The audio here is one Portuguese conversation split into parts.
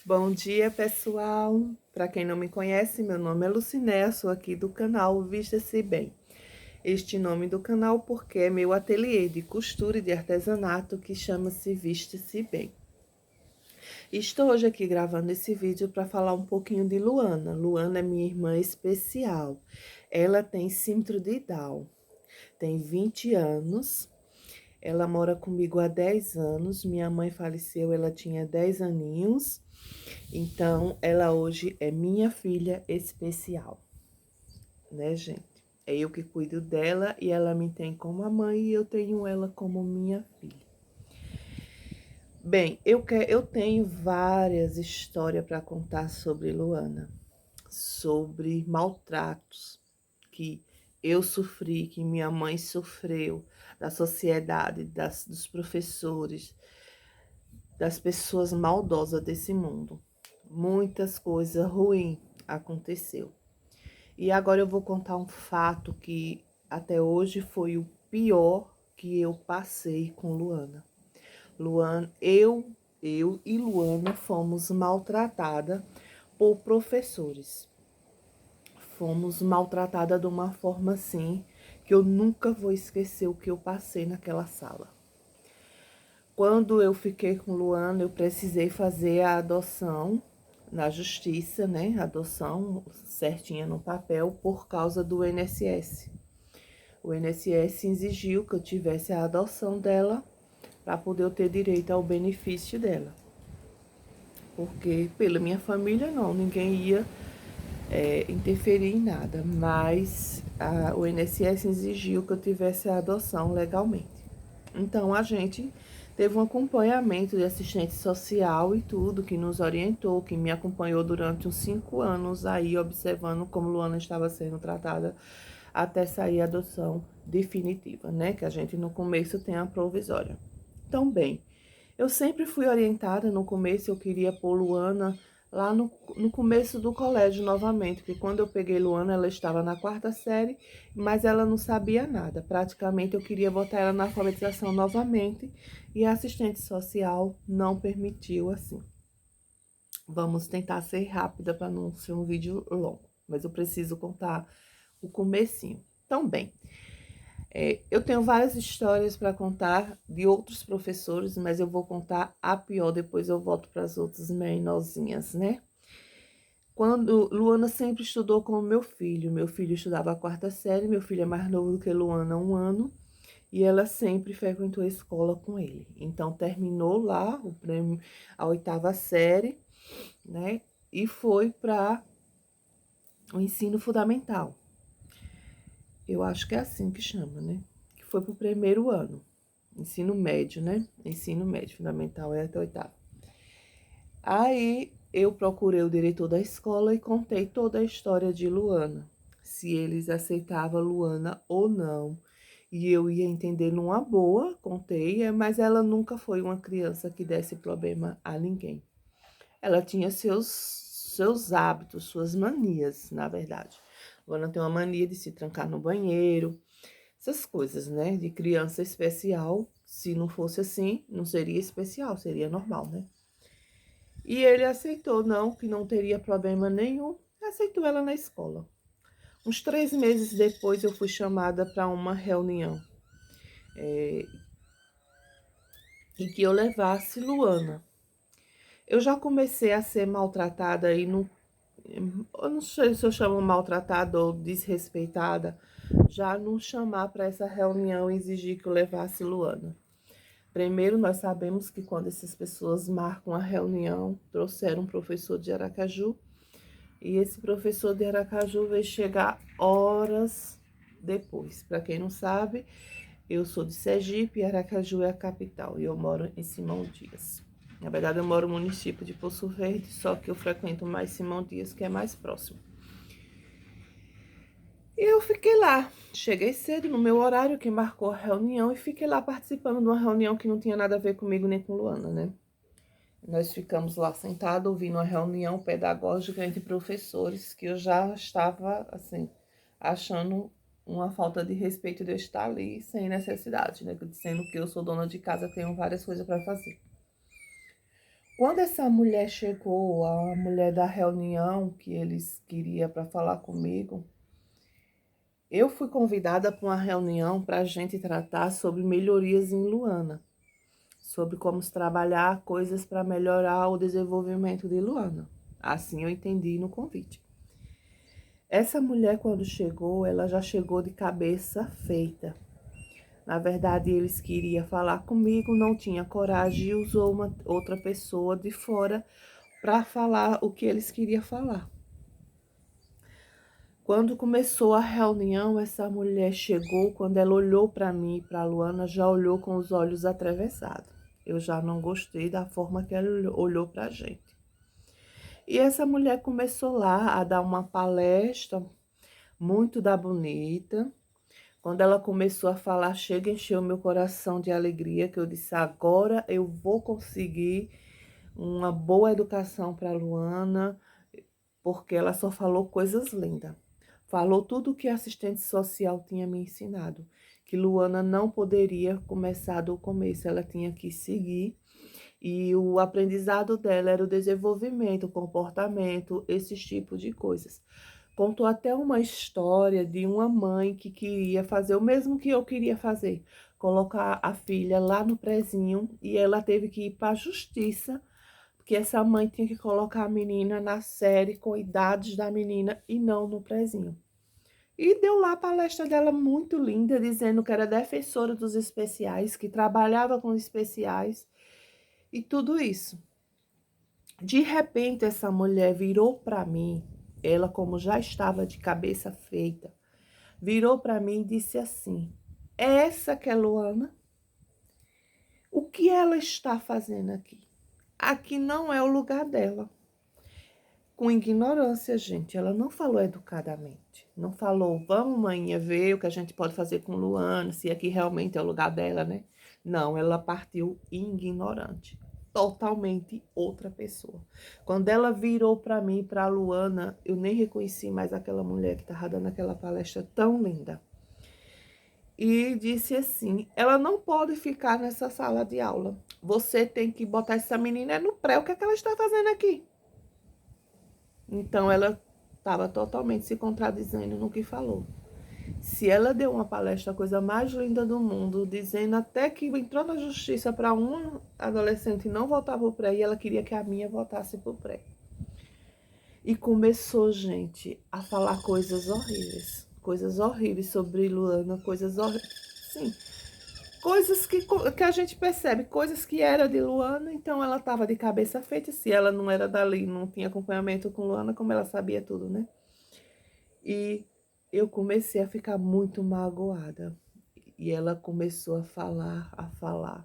Bom dia, pessoal! Para quem não me conhece, meu nome é Lucinéia, sou aqui do canal Vista-se Bem. Este nome do canal porque é meu ateliê de costura e de artesanato que chama-se Vista-se Bem. Estou hoje aqui gravando esse vídeo para falar um pouquinho de Luana. Luana é minha irmã especial. Ela tem síndrome de Down, tem 20 anos. Ela mora comigo há 10 anos. Minha mãe faleceu, ela tinha 10 aninhos. Então, ela hoje é minha filha especial, né, gente? É eu que cuido dela e ela me tem como a mãe e eu tenho ela como minha filha. Bem, eu tenho várias histórias para contar sobre Luana, sobre maltratos que eu sofri, que minha mãe sofreu, da sociedade, dos professores, das pessoas maldosas desse mundo. Muitas coisas ruins aconteceu. E agora eu vou contar um fato que até hoje foi o pior que eu passei com Luana. Luana, eu e Luana fomos maltratadas por professores. Fomos maltratadas de uma forma assim que eu nunca vou esquecer o que eu passei naquela sala. Quando eu fiquei com Luana, eu precisei fazer a adoção na justiça, né? Adoção certinha no papel por causa do INSS. O INSS exigiu que eu tivesse a adoção dela para poder eu ter direito ao benefício dela. Porque pela minha família não, ninguém ia interferir em nada, mas o INSS exigiu que eu tivesse a adoção legalmente. Então, a gente teve um acompanhamento de assistente social e tudo, que nos orientou, que me acompanhou durante uns 5 anos aí, observando como Luana estava sendo tratada até sair a adoção definitiva, né? Que a gente no começo tem a provisória. Então, bem, eu sempre fui orientada, no começo eu queria pôr Luana lá no começo do colégio novamente, porque quando eu peguei Luana, ela estava na 4ª série, mas ela não sabia nada. Praticamente eu queria botar ela na alfabetização novamente e a assistente social não permitiu assim. Vamos tentar ser rápida para não ser um vídeo longo, mas eu preciso contar o comecinho. Então, bem, eu tenho várias histórias para contar de outros professores, mas eu vou contar a pior, depois eu volto para as outras menorzinhas, né? Quando Luana sempre estudou com o meu filho estudava a 4ª série, meu filho é mais novo do que Luana, 1 ano, e ela sempre frequentou a escola com ele. Então, terminou lá o prêmio, a 8ª série, né? E foi para o ensino fundamental. Eu acho que é assim que chama, né? Que foi pro primeiro ano. Ensino médio, né? Ensino médio, fundamental é até 8º. Aí eu procurei o diretor da escola e contei toda a história de Luana. Se eles aceitavam Luana ou não. E eu ia entender numa boa, contei, mas ela nunca foi uma criança que desse problema a ninguém. Ela tinha seus hábitos, suas manias, na verdade. Luana tem uma mania de se trancar no banheiro, essas coisas, né? De criança especial. Se não fosse assim, não seria especial, seria normal, né? E ele aceitou, não, que não teria problema nenhum. Aceitou ela na escola. Uns 3 meses depois, eu fui chamada para uma reunião. E que eu levasse Luana. Eu já comecei a ser maltratada aí no... Eu não sei se eu chamo maltratada ou desrespeitada. Já não chamar para essa reunião e exigir que eu levasse Luana. Primeiro, nós sabemos que quando essas pessoas marcam a reunião, trouxeram um professor de Aracaju, e esse professor de Aracaju veio chegar horas depois. Para quem não sabe, eu sou de Sergipe e Aracaju é a capital, e eu moro em Simão Dias. Na verdade, eu moro no município de Poço Verde, só que eu frequento mais Simão Dias, que é mais próximo. E eu fiquei lá, cheguei cedo no meu horário, que marcou a reunião, e fiquei lá participando de uma reunião que não tinha nada a ver comigo nem com Luana, né? Nós ficamos lá sentados, ouvindo uma reunião pedagógica entre professores, que eu já estava, assim, achando uma falta de respeito de eu estar ali sem necessidade, né? Dizendo que eu sou dona de casa, tenho várias coisas para fazer. Quando essa mulher chegou, a mulher da reunião que eles queriam para falar comigo, eu fui convidada para uma reunião para a gente tratar sobre melhorias em Luana, sobre como se trabalhar coisas para melhorar o desenvolvimento de Luana. Assim eu entendi no convite. Essa mulher, quando chegou, ela já chegou de cabeça feita. Na verdade, eles queriam falar comigo, não tinha coragem e usou uma outra pessoa de fora para falar o que eles queriam falar. Quando começou a reunião, essa mulher chegou, quando ela olhou para mim e para a Luana, já olhou com os olhos atravessados. Eu já não gostei da forma que ela olhou para a gente. E essa mulher começou lá a dar uma palestra muito da bonita. Quando ela começou a falar, chega, encheu meu coração de alegria, que eu disse, agora eu vou conseguir uma boa educação para a Luana, porque ela só falou coisas lindas. Falou tudo o que a assistente social tinha me ensinado, que Luana não poderia começar do começo, ela tinha que seguir, e o aprendizado dela era o desenvolvimento, o comportamento, esses tipos de coisas. Contou até uma história de uma mãe que queria fazer o mesmo que eu queria fazer, colocar a filha lá no prezinho, e ela teve que ir para a justiça, porque essa mãe tinha que colocar a menina na série com idades da menina e não no prezinho. E deu lá a palestra dela muito linda, dizendo que era defensora dos especiais, que trabalhava com especiais e tudo isso. De repente, essa mulher virou para mim, ela como já estava de cabeça feita, virou para mim e disse assim, é essa que é Luana? O que ela está fazendo aqui? Aqui não é o lugar dela. Com ignorância, gente, ela não falou educadamente. Não falou, vamos, maninha, ver o que a gente pode fazer com Luana, se aqui realmente é o lugar dela, né? Não, ela partiu ignorante. Totalmente outra pessoa. Quando ela virou para mim, para a Luana, eu nem reconheci mais aquela mulher que estava dando aquela palestra tão linda. E disse assim, ela não pode ficar nessa sala de aula. Você tem que botar essa menina no pré. O que é que ela está fazendo aqui? Então, ela estava totalmente se contradizendo no que falou. Se ela deu uma palestra, a coisa mais linda do mundo, dizendo até que entrou na justiça para um adolescente não voltar para o pré, e ela queria que a minha voltasse para o pré. E começou, gente, a falar coisas horríveis sobre Luana, coisas horríveis, sim, coisas que a gente percebe, coisas que era de Luana, então ela estava de cabeça feita, se ela não era dali, não tinha acompanhamento com Luana, como ela sabia tudo, né? E eu comecei a ficar muito magoada. E ela começou a falar.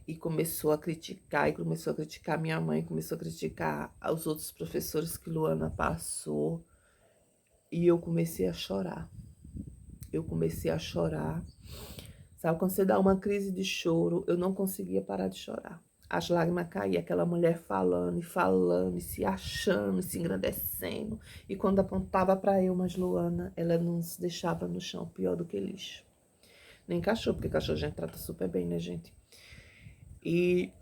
E começou a criticar, e começou a criticar minha mãe, começou a criticar os outros professores que Luana passou. E eu comecei a chorar. Eu comecei a chorar. Sabe, quando você dá uma crise de choro, eu não conseguia parar de chorar. As lágrimas caíam, aquela mulher falando e falando, e se achando, e se engrandecendo. E quando apontava para eu, mas Luana, ela não se deixava no chão, pior do que lixo. Nem cachorro, porque cachorro a gente trata super bem, né, gente? E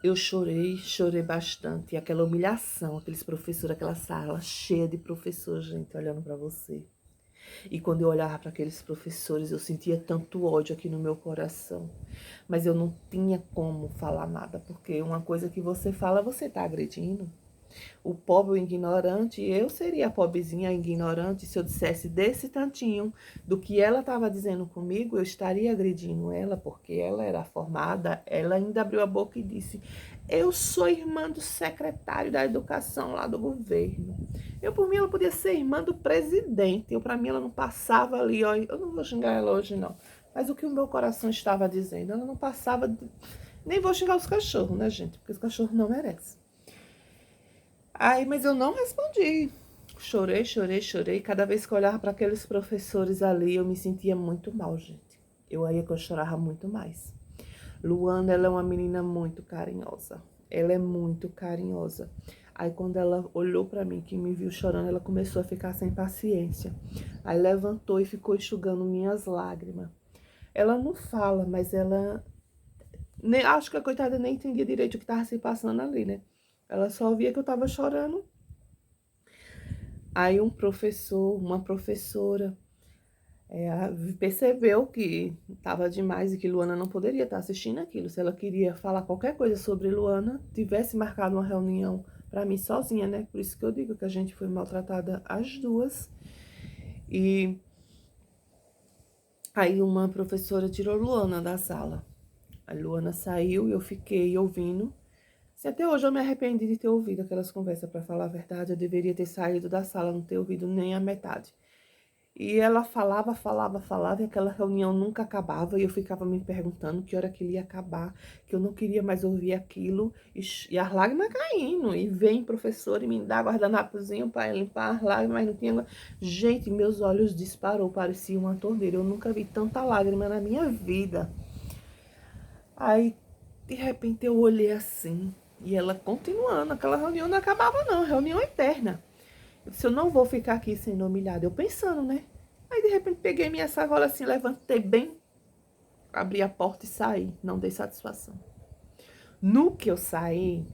eu chorei bastante. E aquela humilhação, aqueles professores, aquela sala cheia de professores, gente, olhando para você. E quando eu olhava para aqueles professores, eu sentia tanto ódio aqui no meu coração. Mas eu não tinha como falar nada, porque uma coisa que você fala, você está agredindo. O pobre, o ignorante, eu seria a pobrezinha ignorante se eu dissesse desse tantinho do que ela estava dizendo comigo, eu estaria agredindo ela, porque ela era formada, ela ainda abriu a boca e disse, eu sou irmã do secretário da educação lá do governo. Eu, por mim, ela podia ser irmã do presidente, eu, para mim, ela não passava ali, ó, eu não vou xingar ela hoje, não, mas o que o meu coração estava dizendo, ela não passava, nem vou xingar os cachorros, né, gente, porque os cachorros não merecem. Aí, mas eu não respondi. Chorei. Cada vez que eu olhava para aqueles professores ali, eu me sentia muito mal, gente. Aí que eu chorava muito mais. Luana, ela é uma menina muito carinhosa. Ela é muito carinhosa. Aí, quando ela olhou para mim, que me viu chorando, ela começou a ficar sem paciência. Aí, levantou e ficou enxugando minhas lágrimas. Ela não fala, mas ela Acho que a coitada nem entendia direito o que tava se passando ali, né? Ela só via que eu tava chorando. Aí um professor, uma professora, percebeu que tava demais e que Luana não poderia estar assistindo aquilo. Se ela queria falar qualquer coisa sobre Luana, tivesse marcado uma reunião para mim sozinha, né? Por isso que eu digo que a gente foi maltratada as duas. E aí uma professora tirou Luana da sala. A Luana saiu e eu fiquei ouvindo. Se até hoje eu me arrependi de ter ouvido aquelas conversas, para falar a verdade, eu deveria ter saído da sala, não ter ouvido nem a metade. E ela falava, e aquela reunião nunca acabava, e eu ficava me perguntando que hora que ele ia acabar, que eu não queria mais ouvir aquilo, e as lágrimas caindo, e vem professor e me dá guardanapozinho para limpar as lágrimas, mas não tinha... Gente, meus olhos disparou, parecia uma torneira, eu nunca vi tanta lágrima na minha vida. Aí, de repente, eu olhei assim, e ela continuando, aquela reunião não acabava não, reunião eterna. Eu disse, eu não vou ficar aqui sendo humilhada. Eu pensando, né? Aí, de repente, peguei minha sacola assim, levantei bem, abri a porta e saí. Não dei satisfação. No que eu saí,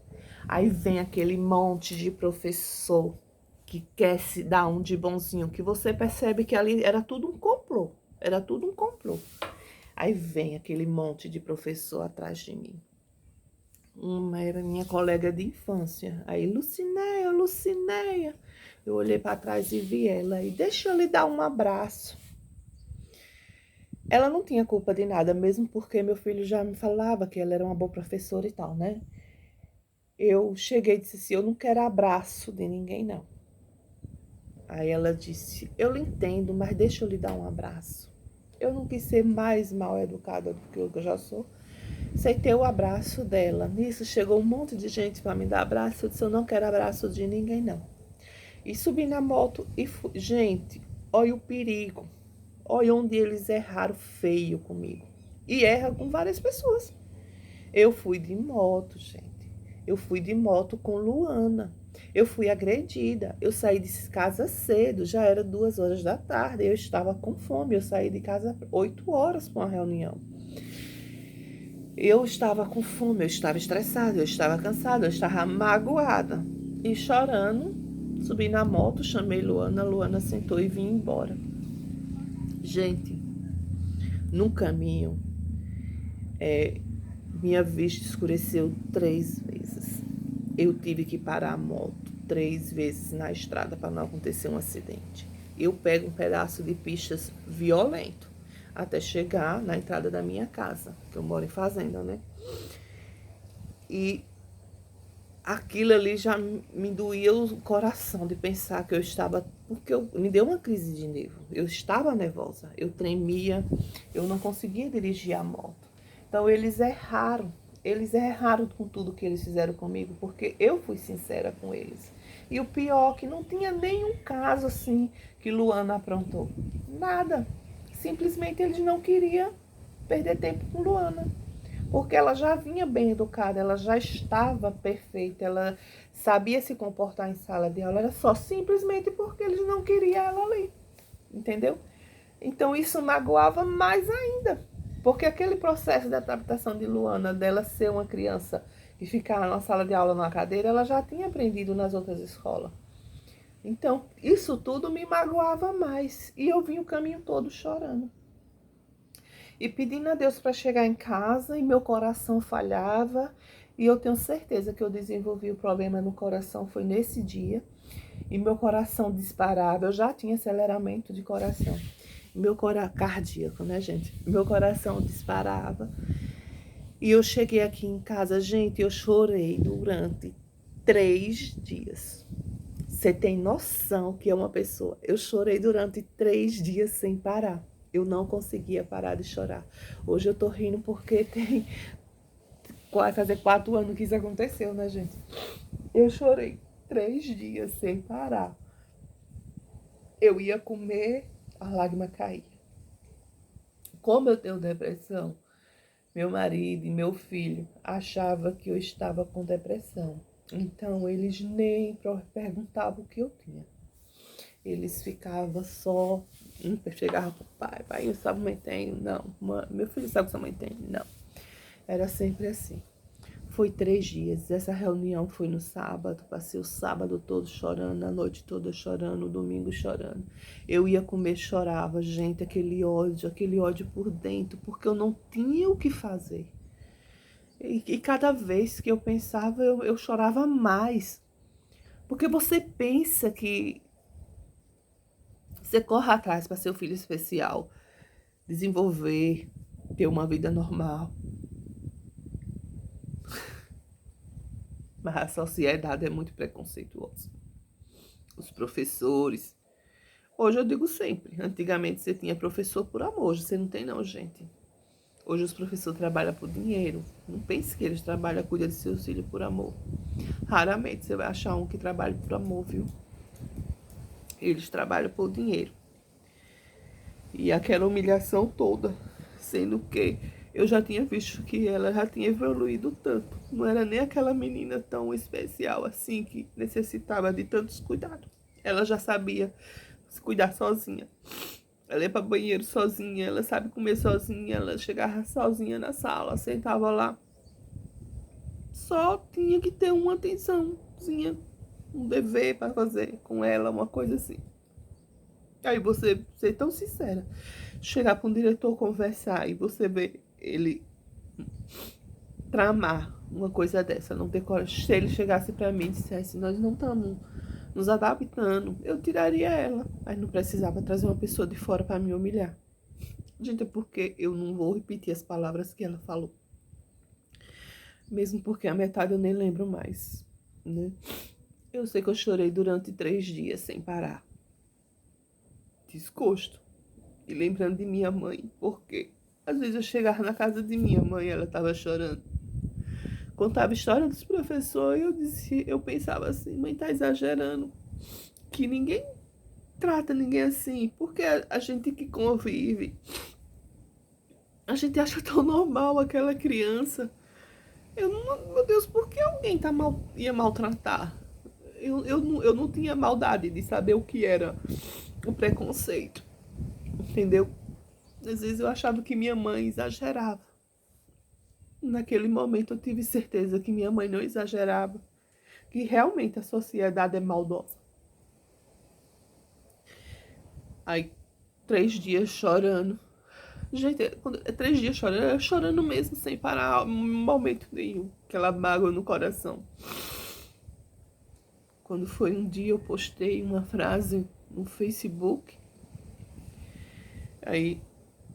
aí vem aquele monte de professor que quer se dar um de bonzinho, que você percebe que ali era tudo um complô. Era tudo um complô. Aí vem aquele monte de professor atrás de mim. Uma era minha colega de infância. Aí, Lucinéia, Lucinéia. Eu olhei para trás e vi ela. E deixa eu lhe dar um abraço. Ela não tinha culpa de nada, mesmo porque meu filho já me falava que ela era uma boa professora e tal, né? Eu cheguei e disse assim, eu não quero abraço de ninguém, não. Aí ela disse, eu lhe entendo, mas deixa eu lhe dar um abraço. Eu não quis ser mais mal educada do que eu já sou. Aceitei o abraço dela. Nisso chegou um monte de gente para me dar abraço. Eu disse, eu não quero abraço de ninguém, não. E subi na moto e fui. Gente, olha o perigo. Olha onde eles erraram feio comigo. E erra com várias pessoas. Eu fui de moto, gente. Eu fui de moto com Luana. Eu fui agredida. Eu saí de casa cedo. Já era 2 horas da tarde. Eu estava com fome. Eu saí de casa 8 horas para uma reunião. Eu estava com fome, eu estava estressada, eu estava cansada, eu estava magoada. E chorando, subi na moto, chamei Luana, Luana sentou e vim embora. Gente, no caminho, minha vista escureceu 3 vezes. Eu tive que parar a moto 3 vezes na estrada para não acontecer um acidente. Eu pego um pedaço de pistas violento até chegar na entrada da minha casa, que eu moro em fazenda, né? E aquilo ali já me doía o coração de pensar que eu estava... Porque me deu uma crise de nervo. Eu estava nervosa, eu tremia, eu não conseguia dirigir a moto. Então eles erraram com tudo que eles fizeram comigo, porque eu fui sincera com eles. E o pior, que não tinha nenhum caso assim que Luana aprontou. Nada. Simplesmente eles não queriam perder tempo com Luana. Porque ela já vinha bem educada, ela já estava perfeita, ela sabia se comportar em sala de aula, era só simplesmente porque eles não queriam ela ali, entendeu? Então isso magoava mais ainda, porque aquele processo de adaptação de Luana, dela ser uma criança e ficar na sala de aula numa cadeira, ela já tinha aprendido nas outras escolas. Então isso tudo me magoava mais, e eu vim o caminho todo chorando. E pedindo a Deus para chegar em casa, e meu coração falhava. E eu tenho certeza que eu desenvolvi o problema no coração, foi nesse dia. E meu coração disparava, eu já tinha aceleramento de coração. Meu coração cardíaco, né, gente? Meu coração disparava. E eu cheguei aqui em casa, gente, eu chorei durante 3 dias. Você tem noção que é uma pessoa? Eu chorei durante 3 dias sem parar. Eu não conseguia parar de chorar. Hoje eu tô rindo porque vai fazer 4 anos que isso aconteceu, né, gente? Eu chorei 3 dias sem parar. Eu ia comer, a lágrima caía. Como eu tenho depressão, meu marido e meu filho achavam que eu estava com depressão. Então, eles nem perguntavam o que eu tinha. Eles ficavam só... Chegavam pro pai, pai, sua mãe tem? Não. Meu filho sabe que sua mãe tem? Não. Era sempre assim. Foi 3 dias. Essa reunião foi no sábado. Passei o sábado todo chorando, a noite toda chorando, o domingo chorando. Eu ia comer, chorava. Gente, aquele ódio por dentro, porque eu não tinha o que fazer. E cada vez que eu pensava, eu chorava mais. Porque você pensa que você corre atrás para ser o filho especial, desenvolver, ter uma vida normal. Mas a sociedade é muito preconceituosa. Os professores. Hoje eu digo sempre. Antigamente você tinha professor por amor. Hoje você não tem não, gente. Hoje os professores trabalham por dinheiro. Não pense que eles trabalham, cuidam de seus filhos por amor. Raramente você vai achar um que trabalhe por amor, viu? Eles trabalham por dinheiro. E aquela humilhação toda, sendo que eu já tinha visto que ela já tinha evoluído tanto. Não era nem aquela menina tão especial assim, que necessitava de tantos cuidados. Ela já sabia se cuidar sozinha. Ela ia para banheiro sozinha, ela sabe comer sozinha, ela chegava sozinha na sala, sentava lá. Só tinha que ter uma atençãozinha, um dever para fazer com ela, uma coisa assim. Aí você ser tão sincera, chegar para um diretor conversar e você ver ele tramar uma coisa dessa, não ter coragem. Se ele chegasse para mim e dissesse, nós não estamos nos adaptando, eu tiraria ela. Mas não precisava trazer uma pessoa de fora para me humilhar. Gente, é porque eu não vou repetir as palavras que ela falou. Mesmo porque a metade eu nem lembro mais, né? Eu sei que eu chorei durante 3 dias sem parar. Desgosto. E lembrando de minha mãe, porque às vezes eu chegava na casa de minha mãe e ela estava chorando. Contava a história dos professores e eu pensava assim, mãe tá exagerando. Que ninguém trata ninguém assim. Porque a gente que convive, a gente acha tão normal aquela criança. Eu não, meu Deus, por que alguém ia maltratar? Eu não tinha maldade de saber o que era o preconceito, entendeu? Às vezes eu achava que minha mãe exagerava. Naquele momento eu tive certeza que minha mãe não exagerava, que realmente a sociedade é maldosa. Aí, 3 dias chorando. Gente, quando é 3 dias chorando, eu chorando mesmo, sem parar, momento nenhum. Aquela mágoa no coração. Quando foi um dia, eu postei uma frase no Facebook. Aí,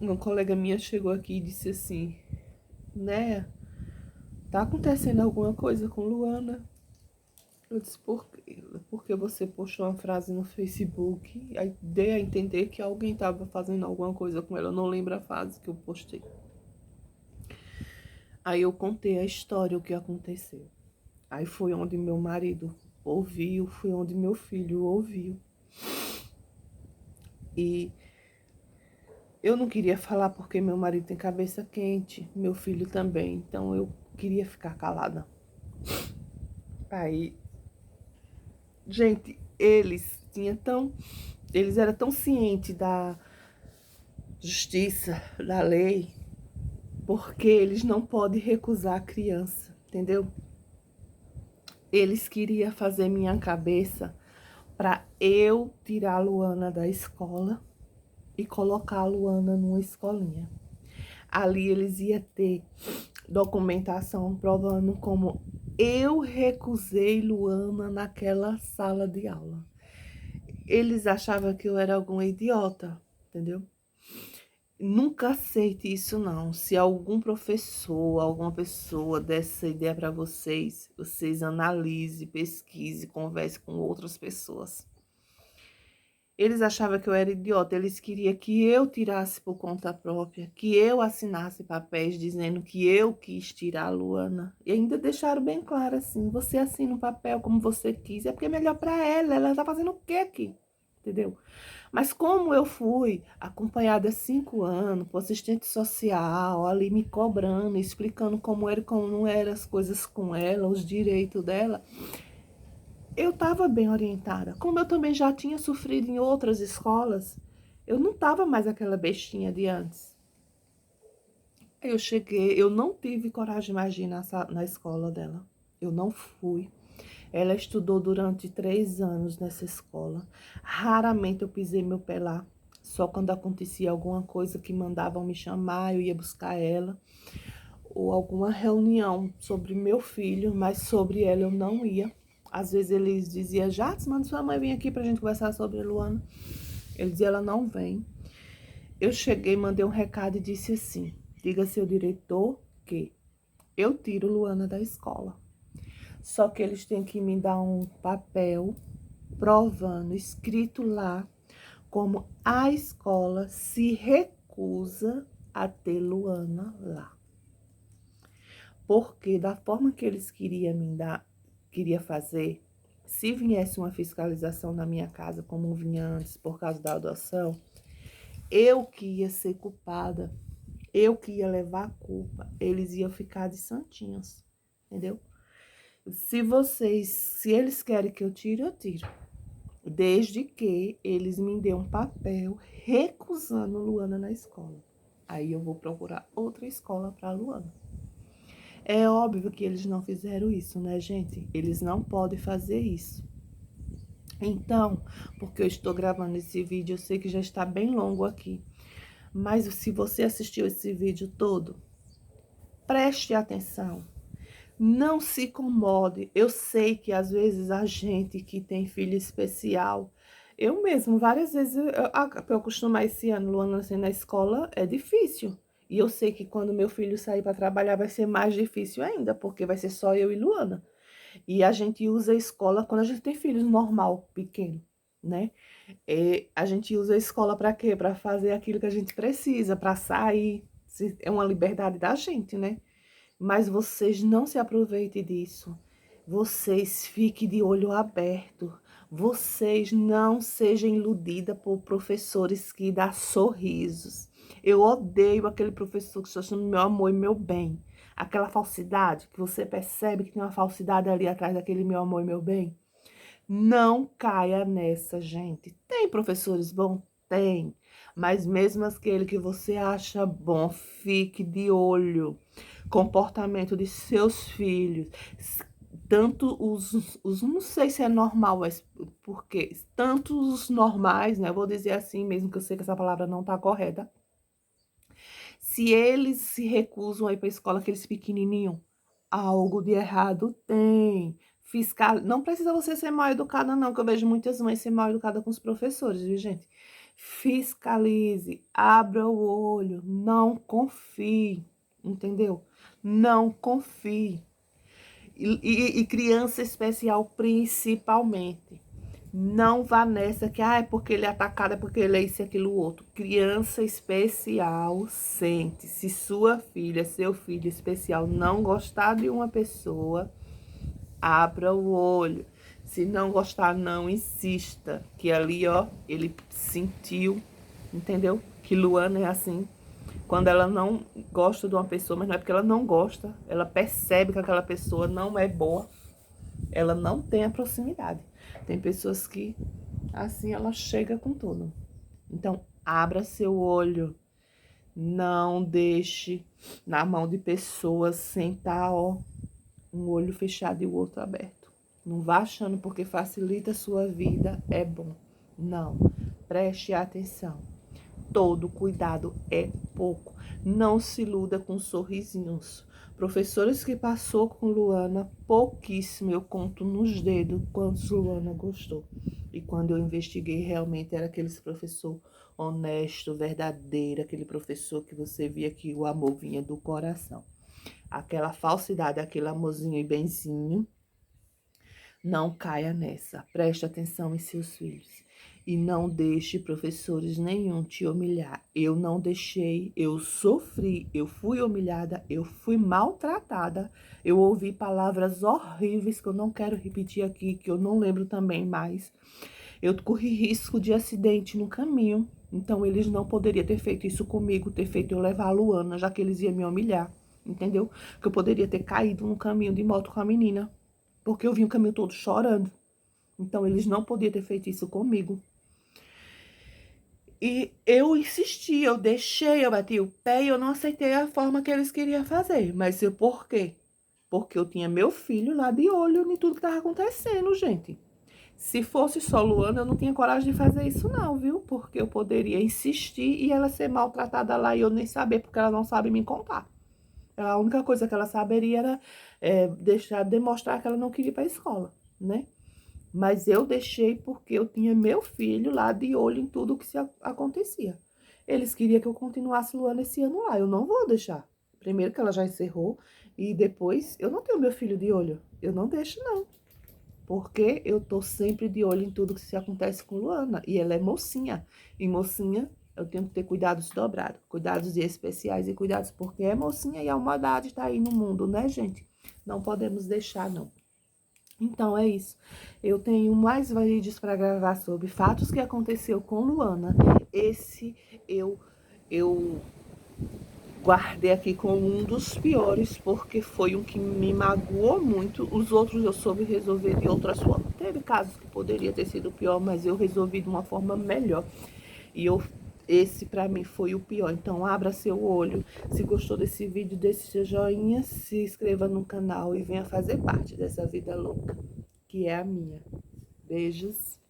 uma colega minha chegou aqui e disse assim, né, tá acontecendo alguma coisa com Luana? Eu disse, por quê? Porque você postou uma frase no Facebook, aí dei a entender que alguém estava fazendo alguma coisa com ela. Eu não lembro a frase que eu postei. Aí eu contei a história, o que aconteceu. Aí foi onde meu marido ouviu, foi onde meu filho ouviu. E eu não queria falar porque meu marido tem cabeça quente, meu filho também. Então eu queria ficar calada. Aí, gente, eles eram tão cientes da justiça, da lei, porque eles não podem recusar a criança, entendeu? Eles queriam fazer minha cabeça para eu tirar a Luana da escola e colocar a Luana numa escolinha. Ali eles iam ter documentação provando como eu recusei Luana naquela sala de aula. Eles achavam que eu era alguma idiota, entendeu? Nunca aceite isso não. Se algum professor, alguma pessoa desse essa ideia para vocês, vocês analise, pesquise, converse com outras pessoas. Eles achavam que eu era idiota, eles queriam que eu tirasse por conta própria, que eu assinasse papéis dizendo que eu quis tirar a Luana. E ainda deixaram bem claro assim, você assina um papel como você quis, é porque é melhor para ela tá fazendo o quê aqui? Entendeu? Mas como eu fui acompanhada há 5 anos por assistente social, ali me cobrando, explicando como era e como não eram as coisas com ela, os direitos dela, eu estava bem orientada. Como eu também já tinha sofrido em outras escolas, eu não estava mais aquela bestinha de antes. Eu cheguei, eu não tive coragem mais de ir na escola dela. Eu não fui. Ela estudou durante 3 anos nessa escola. Raramente eu pisei meu pé lá. Só quando acontecia alguma coisa que mandavam me chamar, eu ia buscar ela. Ou alguma reunião sobre meu filho, mas sobre ela eu não ia. Às vezes eles diziam, Jats, manda sua mãe vir aqui pra gente conversar sobre a Luana. Ele dizia, ela não vem. Eu cheguei, mandei um recado e disse assim, diga ao seu diretor que eu tiro Luana da escola. Só que eles têm que me dar um papel provando, escrito lá, como a escola se recusa a ter Luana lá. Porque da forma que eles queria fazer, se viesse uma fiscalização na minha casa, como vinha antes por causa da adoção, eu que ia ser culpada, eu que ia levar a culpa, eles iam ficar de santinhos, entendeu? Se eles querem que eu tire, eu tiro. Desde que eles me dêem um papel recusando Luana na escola. Aí eu vou procurar outra escola para Luana. É óbvio que eles não fizeram isso, né, gente? Eles não podem fazer isso. Então, porque eu estou gravando esse vídeo, eu sei que já está bem longo aqui. Mas se você assistiu esse vídeo todo, preste atenção. Não se incomode. Eu sei que às vezes a gente que tem filho especial, eu mesmo, várias vezes, eu acostumar esse ano, Luana, assim, na escola, é difícil. E eu sei que quando meu filho sair para trabalhar vai ser mais difícil ainda, porque vai ser só eu e Luana. E a gente usa a escola quando a gente tem filhos normal, pequeno, né? A gente usa a escola para quê? Para fazer aquilo que a gente precisa, para sair. É uma liberdade da gente, né? Mas vocês não se aproveitem disso. Vocês fiquem de olho aberto. Vocês não sejam iludidas por professores que dão sorrisos. Eu odeio aquele professor que está chamando meu amor e meu bem. Aquela falsidade, que você percebe que tem uma falsidade ali atrás daquele meu amor e meu bem. Não caia nessa, gente. Tem professores bons? Tem. Mas mesmo aquele que você acha bom, fique de olho. Comportamento de seus filhos. Tanto não sei se é normal, mas porque tanto os normais, né? Eu vou dizer assim, mesmo que eu sei que essa palavra não tá correta. Se eles se recusam a ir para a escola, aqueles pequenininhos, algo de errado tem. Fiscal, não precisa você ser mal educada, não, que eu vejo muitas mães ser mal educadas com os professores, viu, gente? Fiscalize, abra o olho, não confie, entendeu? Não confie. E criança especial, principalmente. Não vá nessa que, é porque ele é atacado, é porque ele é isso e aquilo outro. Criança especial sente. Se sua filha, seu filho especial não gostar de uma pessoa, abra o olho. Se não gostar, não insista. Que ali, ó, ele sentiu, entendeu? Que Luana é assim. Quando ela não gosta de uma pessoa, mas não é porque ela não gosta, ela percebe que aquela pessoa não é boa, ela não tem a proximidade. Tem pessoas que, assim, ela chega com tudo. Então, abra seu olho. Não deixe na mão de pessoas sem estar, ó, um olho fechado e o outro aberto. Não vá achando porque facilita a sua vida, é bom. Não. Preste atenção. Todo cuidado é pouco. Não se iluda com sorrisinhos. Professores que passou com Luana, pouquíssimo, eu conto nos dedos quantos Luana gostou. E quando eu investiguei, realmente era aqueles professor honesto, verdadeiro, aquele professor que você via que o amor vinha do coração. Aquela falsidade, aquele amorzinho e benzinho, não caia nessa. Preste atenção em seus filhos. E não deixe professores nenhum te humilhar. Eu não deixei, eu sofri, eu fui humilhada, eu fui maltratada. Eu ouvi palavras horríveis que eu não quero repetir aqui, que eu não lembro também mais. Eu corri risco de acidente no caminho. Então, eles não poderiam ter feito isso comigo, ter feito eu levar a Luana, já que eles iam me humilhar. Entendeu? Que eu poderia ter caído no caminho de moto com a menina. Porque eu vim o caminho todo chorando. Então, eles não podiam ter feito isso comigo. E eu insisti, eu deixei, eu bati o pé e eu não aceitei a forma que eles queriam fazer. Mas eu, por quê? Porque eu tinha meu filho lá de olho em tudo que estava acontecendo, gente. Se fosse só Luana, eu não tinha coragem de fazer isso não, viu? Porque eu poderia insistir e ela ser maltratada lá e eu nem saber, porque ela não sabe me contar. A única coisa que ela saberia era demonstrar que ela não queria ir para a escola, né? Mas eu deixei porque eu tinha meu filho lá de olho em tudo que se acontecia. Eles queriam que eu continuasse Luana esse ano lá. Eu não vou deixar. Primeiro que ela já encerrou e depois eu não tenho meu filho de olho. Eu não deixo, não. Porque eu tô sempre de olho em tudo que se acontece com Luana. E ela é mocinha. E mocinha, eu tenho que ter cuidados dobrados. Cuidados especiais e cuidados porque é mocinha e a humanidade tá aí no mundo, né, gente? Não podemos deixar, não. Então, é isso. Eu tenho mais vídeos para gravar sobre fatos que aconteceu com Luana. Esse eu guardei aqui como um dos piores, porque foi um que me magoou muito. Os outros eu soube resolver de outras formas. Teve casos que poderia ter sido pior, mas eu resolvi de uma forma melhor. E esse pra mim foi o pior. Então abra seu olho. Se gostou desse vídeo, deixe seu joinha, se inscreva no canal e venha fazer parte dessa vida louca, que é a minha. Beijos.